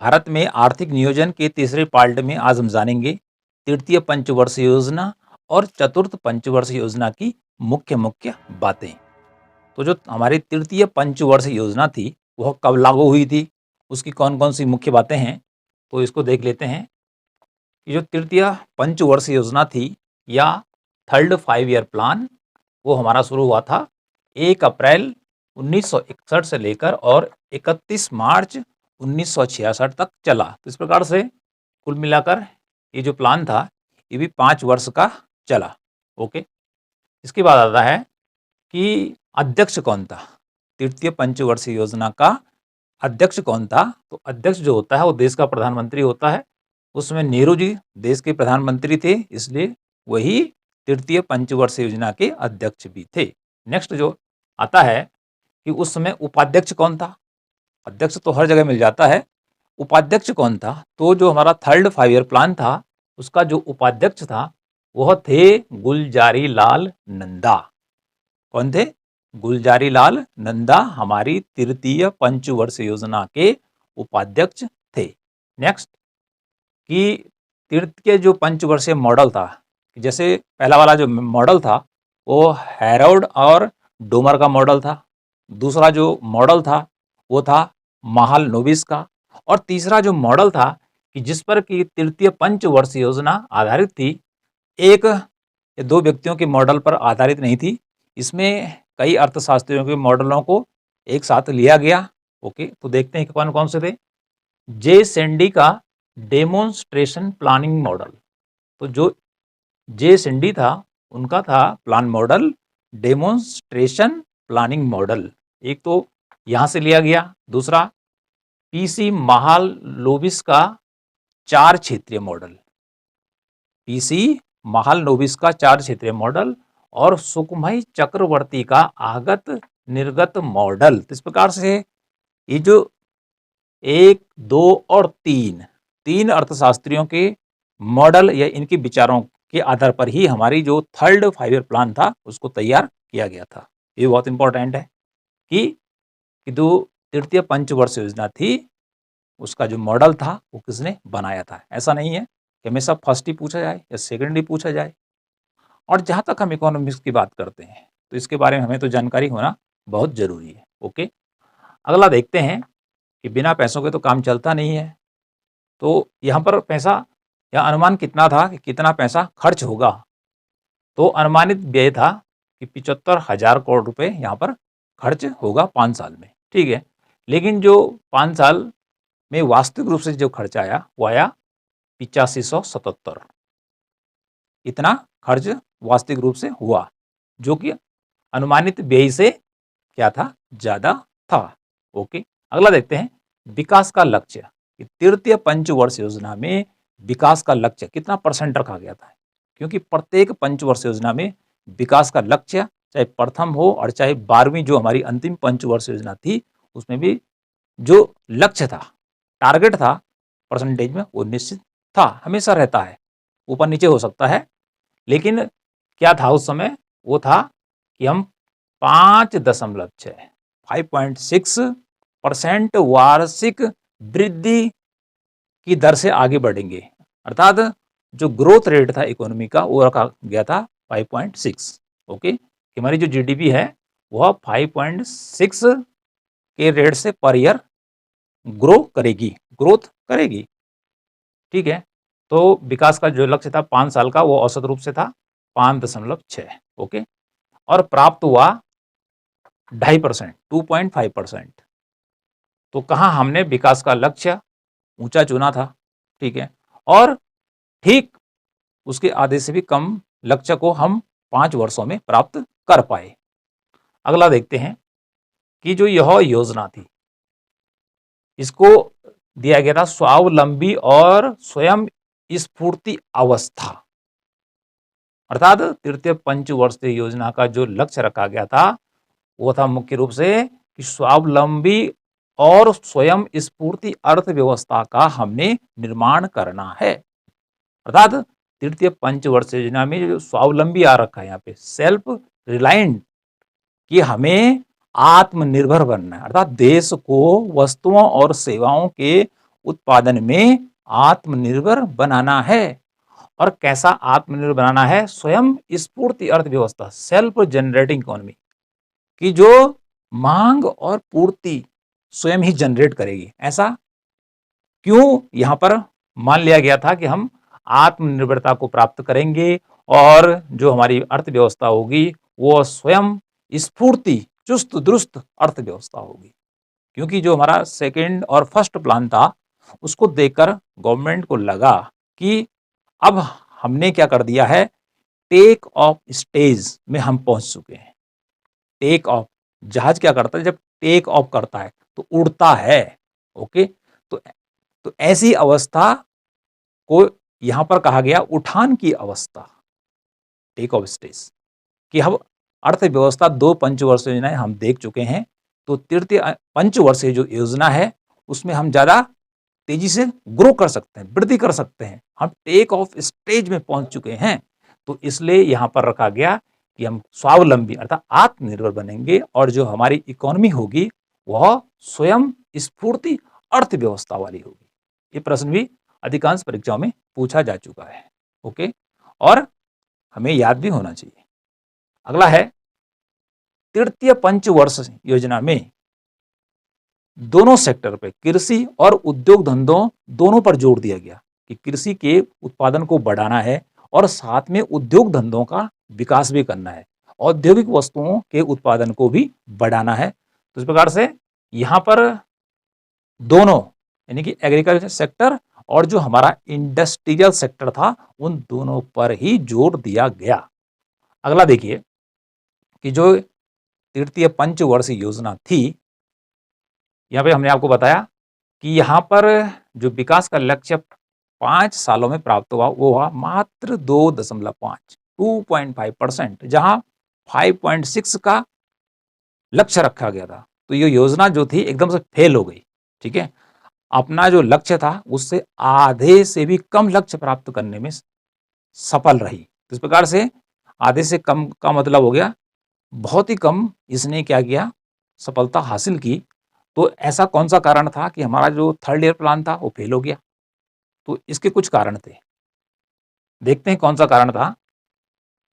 भारत में आर्थिक नियोजन के तीसरे पार्ट में आज हम जानेंगे तृतीय पंचवर्षीय योजना और चतुर्थ पंचवर्षीय योजना की मुख्य मुख्य बातें। तो जो हमारी तृतीय पंचवर्षीय योजना थी वह कब लागू हुई थी, उसकी कौन कौन सी मुख्य बातें हैं, तो इसको देख लेते हैं। कि जो तृतीय पंचवर्षीय योजना थी या थर्ड 5 ईयर प्लान, वो हमारा शुरू हुआ था 1 अप्रैल 1961 से लेकर और 31 मार्च 1966 तक चला। तो इस प्रकार से कुल मिलाकर ये जो प्लान था ये भी 5 वर्ष का चला। ओके, इसके बाद आता है कि अध्यक्ष कौन था, तृतीय पंचवर्षीय योजना का अध्यक्ष कौन था। तो अध्यक्ष जो होता है वो देश का प्रधानमंत्री होता है। उसमें नेहरू जी देश के प्रधानमंत्री थे, इसलिए वही तृतीय पंचवर्षीय योजना के अध्यक्ष भी थे। नेक्स्ट जो आता है कि उस समय उपाध्यक्ष कौन था। अध्यक्ष तो हर जगह मिल जाता है, उपाध्यक्ष कौन था। तो जो हमारा थर्ड 5 ईयर प्लान था उसका जो उपाध्यक्ष था वह थे गुलजारी लाल नंदा। कौन थे? गुलजारी लाल नंदा हमारी तृतीय पंचवर्षीय योजना के उपाध्यक्ष थे। नेक्स्ट कि तृतीय जो पंचवर्षीय मॉडल था, जैसे पहला वाला जो मॉडल था वो हैरोल्ड और डोमर का मॉडल था। दूसरा जो मॉडल था वो था महालनोबिस का। और तीसरा जो मॉडल था कि जिस पर कि तृतीय पंचवर्षीय योजना आधारित थी, एक या दो व्यक्तियों के मॉडल पर आधारित नहीं थी, इसमें कई अर्थशास्त्रियों के मॉडलों को एक साथ लिया गया। ओके, तो देखते हैं कि कौन कौन से थे। जे सेंडी का डेमोन्स्ट्रेशन प्लानिंग मॉडल। तो जो जे सेंडी था उनका था plan model demonstration planning model, एक तो यहां से लिया गया। दूसरा पीसी महालनोबिस का 4 क्षेत्रीय मॉडल, पीसी महालनोबिस का 4 क्षेत्रीय मॉडल और सुकुमाई चक्रवर्ती का आगत निर्गत मॉडल। तो इस प्रकार से ये जो 1, 2 और 3 अर्थशास्त्रियों के मॉडल या इनके विचारों के आधार पर ही हमारी जो थर्ड 5 ईयर प्लान था उसको तैयार किया गया था। ये बहुत इंपॉर्टेंट है कि जो तृतीय पंचवर्षीय योजना थी उसका जो मॉडल था वो किसने बनाया था। ऐसा नहीं है कि हमेशा फर्स्ट ही पूछा जाए या सेकंड ही पूछा जाए। और जहाँ तक हम इकोनॉमिक्स की बात करते हैं तो इसके बारे में हमें तो जानकारी होना बहुत ज़रूरी है। ओके, अगला देखते हैं कि बिना पैसों के तो काम चलता नहीं है। तो यहाँ पर पैसा या अनुमान कितना था कि कितना पैसा खर्च होगा। तो अनुमानित व्यय था कि 75,000 करोड़ रुपए यहाँ पर खर्च होगा 5 साल में। ठीक है, लेकिन जो 5 साल में वास्तविक रूप से जो खर्च आया वो आया 8577। इतना खर्च वास्तविक रूप से हुआ, जो कि अनुमानित व्यय से क्या था, ज्यादा था। ओके, अगला देखते हैं विकास का लक्ष्य। तृतीय पंचवर्ष योजना में विकास का लक्ष्य कितना परसेंट रखा गया था, क्योंकि प्रत्येक पंचवर्ष योजना में विकास का लक्ष्य चाहे प्रथम हो और चाहे 12वीं जो हमारी अंतिम पंचवर्ष योजना थी उसमें भी जो लक्ष्य था, टारगेट था परसेंटेज में, वो निश्चित था, हमेशा रहता है, ऊपर नीचे हो सकता है। लेकिन क्या था उस समय, वो था कि हम 5.6% वार्षिक वृद्धि की दर से आगे बढ़ेंगे। अर्थात जो ग्रोथ रेट था इकोनॉमी का वो रखा गया था 5.6। ओके, हमारी जो जीडीपी है वह 5.6 के रेट से पर ईयर ग्रोथ करेगी। ठीक है, तो विकास का जो लक्ष्य था 5 साल का वो औसत रूप से था 5.6। ओके, और प्राप्त हुआ 2.5%, 2.5%। तो कहाँ हमने विकास का लक्ष्य ऊंचा चुना था। ठीक है, और ठीक उसके आधे से भी कम लक्ष्य को हम 5 वर्षों में प्राप्त कर पाए। अगला देखते हैं कि जो यह योजना थी इसको दिया गया था स्वावलंबी और स्वयं स्फूर्ति अवस्था। अर्थात तृतीय पंचवर्षीय योजना का जो लक्ष्य रखा गया था वो था मुख्य रूप से कि स्वावलंबी और स्वयं स्फूर्ति अर्थव्यवस्था का हमने निर्माण करना है। अर्थात तृतीय पंचवर्षीय योजना में जो स्वावलंबी आ रखा है यहाँ पे सेल्फ रिलायंट, कि हमें आत्मनिर्भर बनना है। अर्थात देश को वस्तुओं और सेवाओं के उत्पादन में आत्मनिर्भर बनाना है। और कैसा आत्मनिर्भर बनाना है? स्वयं स्फूर्ति अर्थव्यवस्था, सेल्फ जनरेटिंग इकोनॉमी, कि जो मांग और पूर्ति स्वयं ही जनरेट करेगी। ऐसा क्यों यहां पर मान लिया गया था कि हम आत्मनिर्भरता को प्राप्त करेंगे और जो हमारी अर्थव्यवस्था होगी वो स्वयं स्फूर्ति चुस्त दुरुस्त अर्थव्यवस्था होगी। क्योंकि जो हमारा सेकेंड और फर्स्ट प्लान था उसको देखकर गवर्नमेंट को लगा कि अब हमने क्या कर दिया है, टेक ऑफ स्टेज में हम पहुंच चुके हैं। टेक ऑफ, जहाज क्या करता है? जब टेक ऑफ करता है तो उड़ता है। ओके, तो ऐसी अवस्था को यहां पर कहा गया उठान की अवस्था, टेक ऑफ स्टेज, कि हम अर्थव्यवस्था 2 पंचवर्ष योजनाएं हम देख चुके हैं। तो तृतीय पंचवर्षीय जो योजना है उसमें हम ज्यादा तेजी से ग्रो कर सकते हैं, वृद्धि कर सकते हैं। हम टेक ऑफ स्टेज में पहुंच चुके हैं। तो इसलिए यहां पर रखा गया कि हम स्वावलंबी अर्थात आत्मनिर्भर बनेंगे और जो हमारी इकोनॉमी होगी वह स्वयं स्फूर्ति अर्थव्यवस्था वाली होगी। ये प्रश्न भी अधिकांश परीक्षाओं में पूछा जा चुका है। ओके, और हमें याद भी होना चाहिए। अगला है तृतीय पंचवर्ष योजना में दोनों सेक्टर पे, कृषि और उद्योग धंधों दोनों पर जोर दिया गया कि कृषि के उत्पादन को बढ़ाना है और साथ में उद्योग धंधों का विकास भी करना है, औद्योगिक वस्तुओं के उत्पादन को भी बढ़ाना है। तो इस प्रकार से यहां पर दोनों यानी कि एग्रीकल्चर सेक्टर और जो हमारा इंडस्ट्रियल सेक्टर था उन दोनों पर ही जोर दिया गया। अगला देखिए कि जो तृतीय पंचवर्षीय योजना थी, यहाँ पे हमने आपको बताया कि यहाँ पर जो विकास का लक्ष्य 5 सालों में प्राप्त हुआ वो हुआ मात्र 2.5 2.5%, जहां 5.6 का लक्ष्य रखा गया था। तो ये योजना जो थी एकदम से फेल हो गई। ठीक है, अपना जो लक्ष्य था उससे आधे से भी कम लक्ष्य प्राप्त करने में सफल रही। तो इस प्रकार से आधे से कम का मतलब हो गया बहुत ही कम इसने क्या किया, सफलता हासिल की। तो ऐसा कौन सा कारण था कि हमारा जो थर्ड ईयर प्लान था वो फेल हो गया? तो इसके कुछ कारण थे, देखते हैं कौन सा कारण था।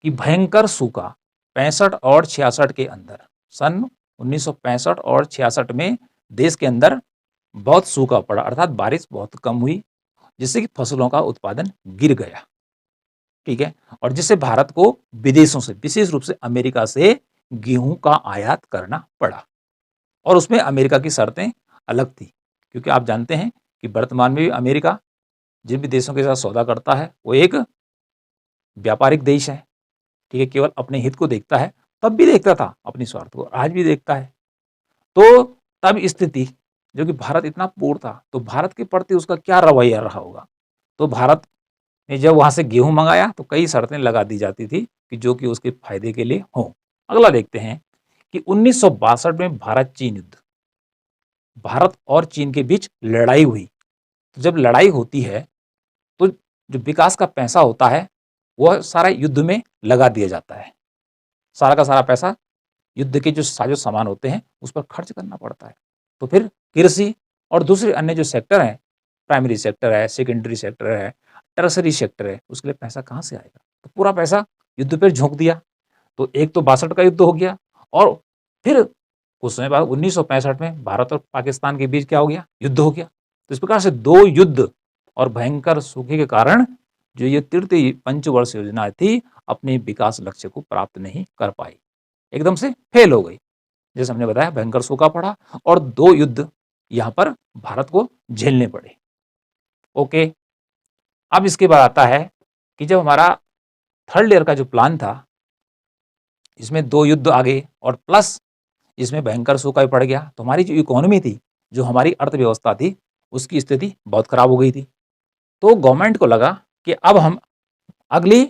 कि भयंकर सूखा 65 और 66 के अंदर, सन 1965 और 66 में देश के अंदर बहुत सूखा पड़ा, अर्थात बारिश बहुत कम हुई, जिससे कि फसलों का उत्पादन गिर गया। ठीक है, और जिससे भारत को विदेशों से, विशेष रूप से अमेरिका से गेहूं का आयात करना पड़ा। और उसमें अमेरिका की शर्तें अलग थी, क्योंकि आप जानते हैं कि वर्तमान में भी अमेरिका जिन भी देशों के साथ सौदा करता है वो एक व्यापारिक देश है। ठीक है, केवल अपने हित को देखता है, तब भी देखता था अपनी स्वार्थ को, आज भी देखता है। तो तब स्थिति जो कि भारत इतना पूर्ण था तो भारत के प्रति उसका क्या रवैया रहा होगा। तो भारत ने जब वहां से गेहूं मंगाया तो कई शर्तें लगा दी जाती थी कि जो कि उसके फायदे के लिए हो। अगला देखते हैं कि 1962 में भारत चीन युद्ध, भारत और चीन के बीच लड़ाई हुई। तो जब लड़ाई होती है तो जो विकास का पैसा होता है वह सारा युद्ध में लगा दिया जाता है। सारा का सारा पैसा युद्ध के जो साजो सामान होते हैं उस पर खर्च करना पड़ता है। तो फिर कृषि और दूसरे अन्य जो सेक्टर हैं, प्राइमरी सेक्टर है, सेकेंडरी सेक्टर है, टर्सरी सेक्टर है, उसके लिए पैसा कहाँ से आएगा? तो पूरा पैसा युद्ध पर झोंक दिया। तो एक तो 62 का युद्ध हो गया और फिर कुछ समय बाद 1965 में भारत और पाकिस्तान के बीच क्या हो गया, युद्ध हो गया। तो इस प्रकार से 2 युद्ध और भयंकर सूखे के कारण जो ये तृतीय पंचवर्ष योजना थी अपने विकास लक्ष्य को प्राप्त नहीं कर पाई, एकदम से फेल हो गई। जैसे हमने बताया भयंकर सूखा पड़ा और 2 युद्ध यहां पर भारत को झेलने पड़े। ओके, अब इसके बाद आता है कि जब हमारा थर्ड ईयर का जो प्लान था इसमें 2 युद्ध आ गए और प्लस इसमें भयंकर सूखा भी पड़ गया, तो हमारी जो इकोनॉमी थी, जो हमारी अर्थव्यवस्था थी, उसकी स्थिति बहुत खराब हो गई थी। तो गवर्नमेंट को लगा कि अब हम अगली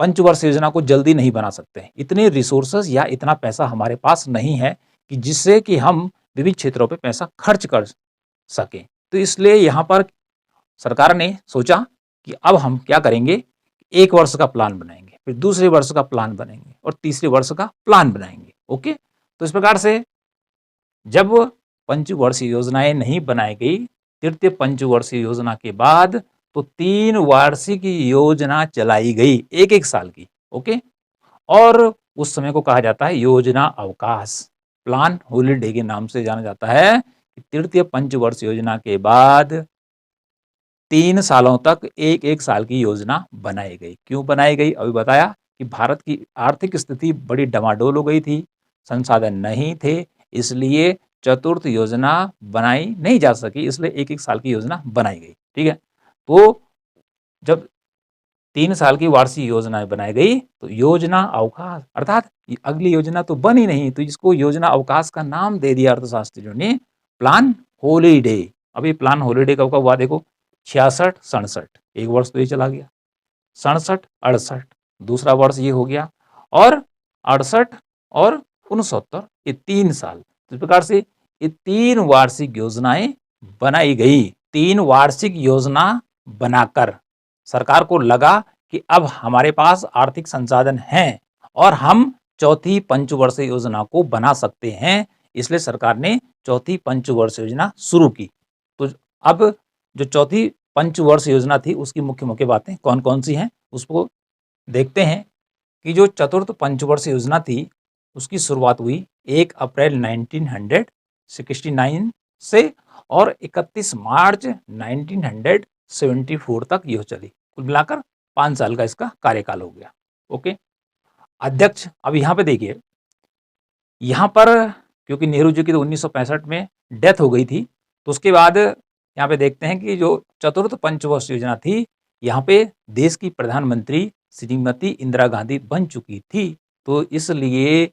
पंचवर्ष योजना को जल्दी नहीं बना सकते, इतने रिसोर्सेज या इतना पैसा हमारे पास नहीं है कि जिससे कि हम विभिन्न क्षेत्रों पे पैसा खर्च कर सकें। तो इसलिए यहाँ पर सरकार ने सोचा कि अब हम क्या करेंगे, 1 वर्ष का प्लान बनाएंगे, फिर दूसरे वर्ष का प्लान बनाएंगे और तीसरे वर्ष का प्लान बनाएंगे। ओके, तो इस प्रकार से जब पंचवर्षीय योजनाएं नहीं बनाई गई तृतीय पंचवर्षीय योजना के बाद तो 3 वार्षिक योजना चलाई गई, एक साल की। ओके, और उस समय को कहा जाता है योजना अवकाश, प्लान हॉलिडे के नाम से जाना जाता है। तृतीय पंचवर्ष योजना के बाद 3 सालों तक एक साल की योजना बनाई गई। क्यों बनाई गई? अभी बताया कि भारत की आर्थिक स्थिति बड़ी डमाडोल हो गई थी, संसाधन नहीं थे, इसलिए चतुर्थ योजना बनाई नहीं जा सकी, इसलिए एक साल की योजना बनाई गई। ठीक है, तो जब 3 साल की वार्षिक योजना बनाई गई तो योजना अवकाश, अर्थात अगली योजना तो बनी नहीं, तो इसको योजना अवकाश का नाम दे दिया अर्थशास्त्रियों ने, प्लान हॉलिडे। अभी प्लान हॉलिडे कब हुआ देखो, 66-67, एक वर्ष तो ये चला गया, 67-68 दूसरा वर्ष ये हो गया, और 68 और 69 ये 3 साल। तो इस प्रकार से ये 3 वार्षिक योजनाएं बनाई गई। 3 वार्षिक योजना बनाकर सरकार को लगा कि अब हमारे पास आर्थिक संसाधन हैं और हम चौथी पंचवर्षीय योजना को बना सकते हैं, इसलिए सरकार ने चौथी पंचवर्षीय योजना शुरू की। तो अब जो चौथी पंचवर्ष योजना थी उसकी मुख्य मुख्य बातें कौन कौन सी हैं उसको देखते हैं। कि जो चतुर्थ पंचवर्ष योजना थी उसकी शुरुआत हुई 1 अप्रैल 1969 से और 31 मार्च 1974 तक यह चली। कुल मिलाकर 5 साल का इसका कार्यकाल हो गया। ओके, अध्यक्ष, अब यहाँ पे देखिए, यहाँ पर क्योंकि नेहरू जी की तो 1965 में डेथ हो गई थी, तो उसके बाद यहाँ पे देखते हैं कि जो चतुर्थ पंचवर्ष योजना थी, यहाँ पे देश की प्रधानमंत्री श्रीमती इंदिरा गांधी बन चुकी थी, तो इसलिए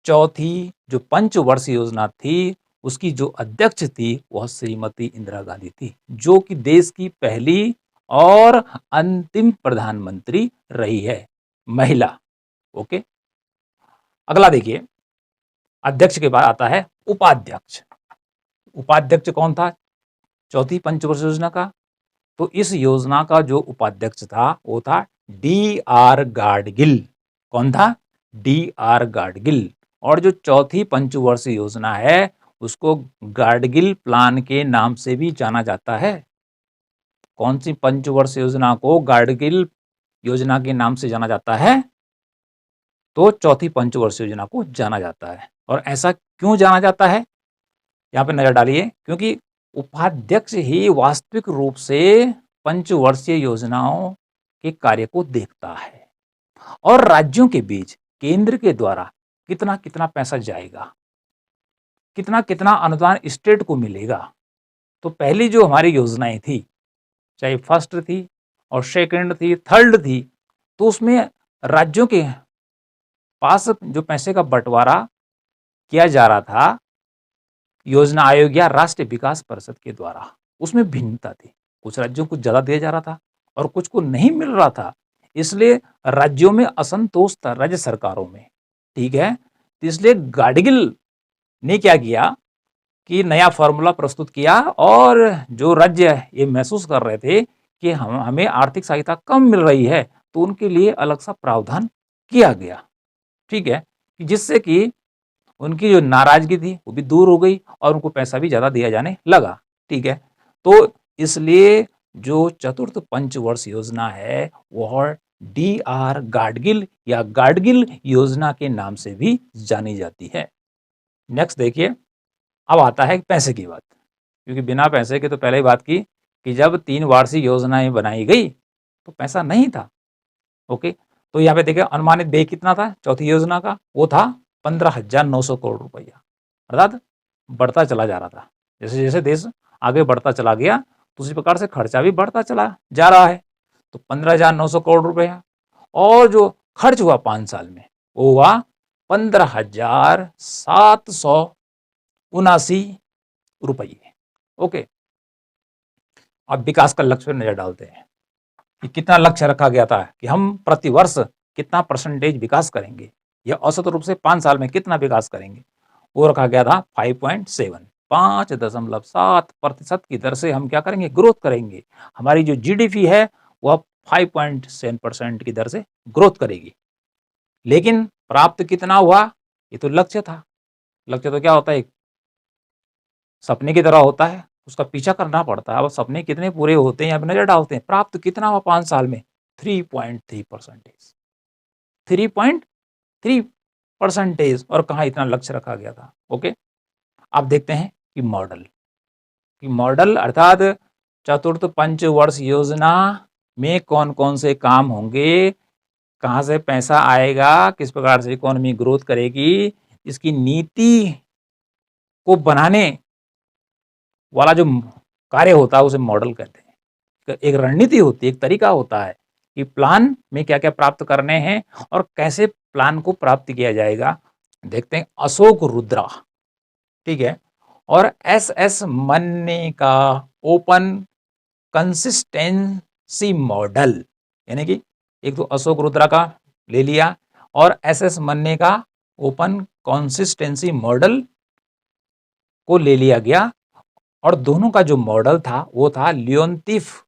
चौथी जो पंचवर्ष योजना थी उसकी जो अध्यक्ष थी वह श्रीमती इंदिरा गांधी थी, जो कि देश की पहली और अंतिम प्रधानमंत्री रही है, महिला। ओके, अगला देखिए, अध्यक्ष के बाद आता है उपाध्यक्ष। उपाध्यक्ष कौन था चौथी पंचवर्ष योजना का? तो इस योजना का जो उपाध्यक्ष था वो था D.R. गाडगिल। कौन था? D.R. गाडगिल। और जो चौथी पंचवर्षीय योजना है उसको गाडगिल प्लान के नाम से भी जाना जाता है। कौन सी पंचवर्ष योजना को गाडगिल योजना के नाम से जाना जाता है? तो चौथी पंचवर्ष योजना को जाना जाता है। और ऐसा क्यों जाना जाता है यहाँ पे नजर डालिए, क्योंकि उपाध्यक्ष ही वास्तविक रूप से पंचवर्षीय योजनाओं के कार्य को देखता है और राज्यों के बीच केंद्र के द्वारा कितना कितना पैसा जाएगा, कितना कितना अनुदान स्टेट को मिलेगा। तो पहली जो हमारी योजनाएं थी, चाहे फर्स्ट थी और सेकंड थी, थर्ड थी, तो उसमें राज्यों के पास जो पैसे का बंटवारा किया जा रहा था योजना आयोग या राष्ट्रीय विकास परिषद के द्वारा, उसमें भिन्नता थी। कुछ राज्यों को ज्यादा दिया जा रहा था और कुछ को नहीं मिल रहा था, इसलिए राज्यों में असंतोष था, राज्य सरकारों में। ठीक है, तो इसलिए गाडगिल ने क्या किया कि नया फॉर्मूला प्रस्तुत किया और जो राज्य ये महसूस कर रहे थे कि हमें आर्थिक सहायता कम मिल रही है, तो उनके लिए अलग सा प्रावधान किया गया। ठीक है, जिससे कि उनकी जो नाराजगी थी वो भी दूर हो गई और उनको पैसा भी ज्यादा दिया जाने लगा। ठीक है, तो इसलिए जो चतुर्थ पंचवर्ष योजना है वह D.R. गाडगिल या गाडगिल योजना के नाम से भी जानी जाती है। नेक्स्ट देखिए, अब आता है पैसे की बात, क्योंकि बिना पैसे के तो पहले ही बात की कि जब 3 वार्षिक योजनाएं बनाई गई तो पैसा नहीं था। ओके, तो यहाँ पे देखिए अनुमानित व्यय कितना था चौथी योजना का? वो था 15,900 करोड़ रुपया, अर्थात बढ़ता चला जा रहा था। जैसे जैसे देश आगे बढ़ता चला गया तो उसी प्रकार से खर्चा भी बढ़ता चला जा रहा है। तो 15,900 करोड़ रुपया, और जो खर्च हुआ 5 साल में वो हुआ 15,779 रुपये। ओके, अब विकास का लक्ष्य पर नजर डालते हैं कि कितना लक्ष्य रखा गया था कि हम प्रतिवर्ष कितना परसेंटेज विकास करेंगे या औसत रूप से 5 साल में कितना विकास करेंगे। वो रखा गया था 5.7, 5.7% की दर से हम क्या करेंगे, ग्रोथ करेंगे। हमारी जो जीडीपी है वह 5.7% की दर से ग्रोथ करेगी। लेकिन प्राप्त कितना हुआ, ये तो लक्ष्य था। लक्ष्य तो क्या होता है, सपने की तरह होता है, उसका पीछा करना पड़ता है। अब सपने कितने पूरे होते हैं यहाँ पे नजर डालते हैं। प्राप्त कितना हुआ 5 साल में? 3.3%। 3.3%। और कहाँ इतना लक्ष्य रखा गया था। ओके, अब देखते हैं कि मॉडल अर्थात चतुर्थ पंचवर्ष योजना में कौन कौन से काम होंगे, कहाँ से पैसा आएगा, किस प्रकार से इकोनॉमी ग्रोथ करेगी, इसकी नीति को बनाने वाला जो कार्य होता है उसे मॉडल कहते हैं। एक रणनीति होती है, एक तरीका होता है कि प्लान में क्या क्या प्राप्त करने हैं और कैसे प्लान को प्राप्त किया जाएगा। देखते हैं अशोक रुद्रा, ठीक है, और एस मन्ने का ओपन कंसिस्टेंसी मॉडल, यानी कि एक तो अशोक रुद्रा का ले लिया और एस मन्ने का ओपन कंसिस्टेंसी मॉडल को ले लिया गया। और दोनों का जो मॉडल था वो था लियोनतीफ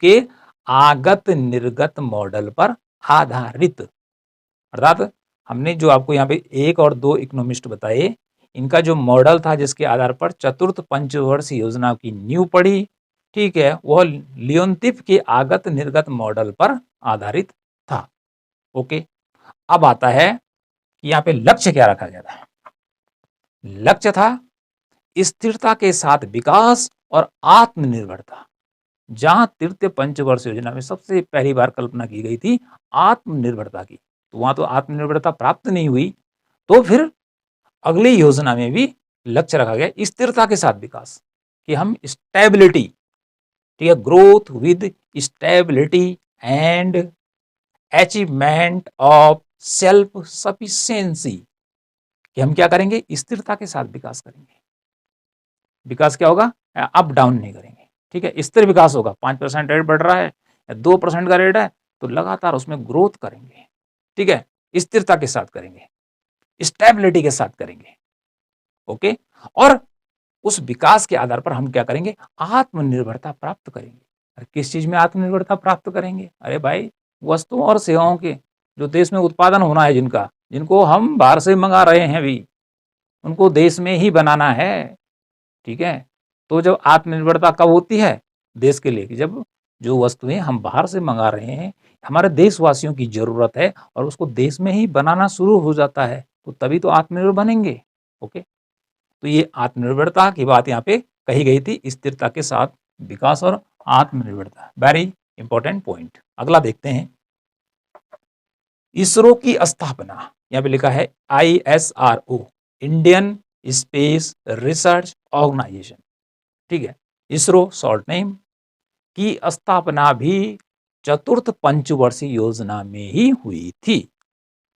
के आगत निर्गत मॉडल पर आधारित। अर्थात हमने जो आपको यहाँ पे 1 और 2 इकोनॉमिस्ट बताए, इनका जो मॉडल था जिसके आधार पर चतुर्थ पंचवर्ष योजना की नींव पड़ी, ठीक है, वह लियोनतीफ के आगत निर्गत मॉडल पर आधारित था। ओके, अब आता है कि यहाँ पे लक्ष्य क्या रखा गया था। लक्ष्य था स्थिरता के साथ विकास और आत्मनिर्भरता। जहां तृतीय पंचवर्ष योजना में सबसे पहली बार कल्पना की गई थी आत्मनिर्भरता की, तो वहां तो आत्मनिर्भरता प्राप्त नहीं हुई, तो फिर अगली योजना में भी लक्ष्य रखा गया स्थिरता के साथ विकास, कि हम स्टेबिलिटी, ठीक है, growth with stability and achievement of self sufficiency, कि हम क्या करेंगे, स्थिरता के साथ विकास करेंगे। विकास क्या होगा, अप डाउन नहीं करेंगे, ठीक है, स्थिर विकास होगा। 5% रेट बढ़ रहा है या 2% का रेट है तो लगातार उसमें ग्रोथ करेंगे, ठीक है, स्थिरता के साथ करेंगे, स्टेबिलिटी के साथ करेंगे। ओके, और उस विकास के आधार पर हम क्या करेंगे, आत्मनिर्भरता प्राप्त करेंगे। और किस चीज में आत्मनिर्भरता प्राप्त करेंगे, अरे भाई वस्तुओं और सेवाओं के जो देश में उत्पादन होना है, जिनको हम बाहर से मंगा रहे हैं भी, उनको देश में ही बनाना है, ठीक है। तो जब आत्मनिर्भरता कब होती है देश के लिए, कि जब जो वस्तुएं हम बाहर से मंगा रहे हैं हमारे देशवासियों की जरूरत है और उसको देश में ही बनाना शुरू हो जाता है, तो तभी तो आत्मनिर्भर बनेंगे। ओके, तो ये आत्मनिर्भरता की बात यहाँ पे कही गई थी, स्थिरता के साथ विकास और आत्मनिर्भरता, वेरी इंपॉर्टेंट पॉइंट। अगला देखते हैं, इसरो की स्थापना, यहाँ पे लिखा है ISRO, Indian space research organisation, ठीक है, इसरो शॉर्ट नेम, की स्थापना भी चतुर्थ पंचवर्षीय योजना में ही हुई थी।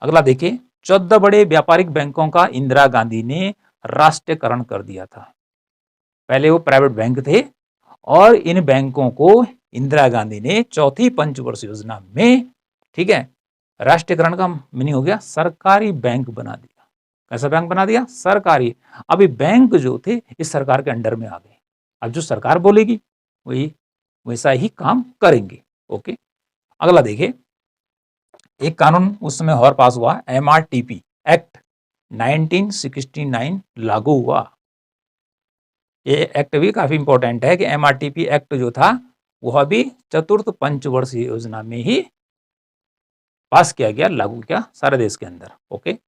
अगला देखिए, 14 बड़े व्यापारिक बैंकों का इंदिरा गांधी ने राष्ट्रीयकरण कर दिया था। पहले वो प्राइवेट बैंक थे और इन बैंकों को इंदिरा गांधी ने चौथी पंचवर्षीय योजना में, ठीक है, राष्ट्रीयकरण का मीनिंग हो गया सरकारी बैंक बना दिया। कैसा बैंक बना दिया, सरकारी। अभी बैंक जो थे इस सरकार के अंडर में आ गए। अब जो सरकार बोलेगी वही वैसा ही काम करेंगे। ओके, अगला देखिए, एक कानून उस समय और पास हुआ, MRTP एक्ट 1969 लागू हुआ। ये एक्ट भी काफी इंपॉर्टेंट है कि MRTP एक्ट जो था वह भी चतुर्थ पंचवर्षीय योजना में ही पास किया गया, लागू किया सारे देश के अंदर। ओके,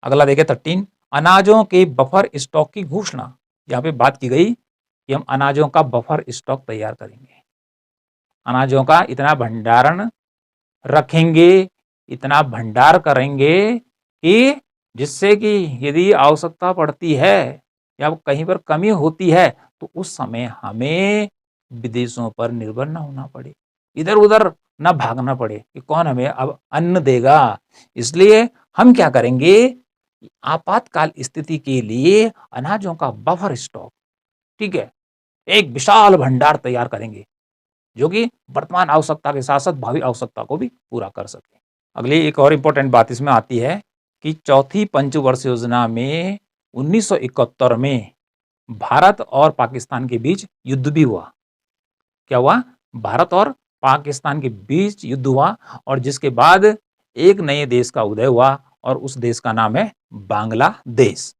अगला देखिए 13, अनाजों के बफर स्टॉक की घोषणा। यहाँ पे बात की गई कि हम अनाजों का बफर स्टॉक तैयार करेंगे, अनाजों का इतना भंडारण रखेंगे, इतना भंडार करेंगे कि जिससे कि यदि आवश्यकता पड़ती है या कहीं पर कमी होती है तो उस समय हमें विदेशों पर निर्भर न होना पड़े, इधर उधर न भागना पड़े कि कौन हमें अब अन्न देगा। इसलिए हम क्या करेंगे, आपातकाल स्थिति के लिए अनाजों का बफर स्टॉक, ठीक है, एक विशाल भंडार तैयार करेंगे जो कि वर्तमान आवश्यकता के साथ साथ भावी आवश्यकता को भी पूरा कर सके। अगली एक और इंपॉर्टेंट बात इसमें आती है कि चौथी पंचवर्ष योजना में 1971 में भारत और पाकिस्तान के बीच युद्ध भी हुआ। क्या हुआ, भारत और पाकिस्तान के बीच युद्ध हुआ और जिसके बाद एक नए देश का उदय हुआ और उस देश का नाम है बांग्लादेश।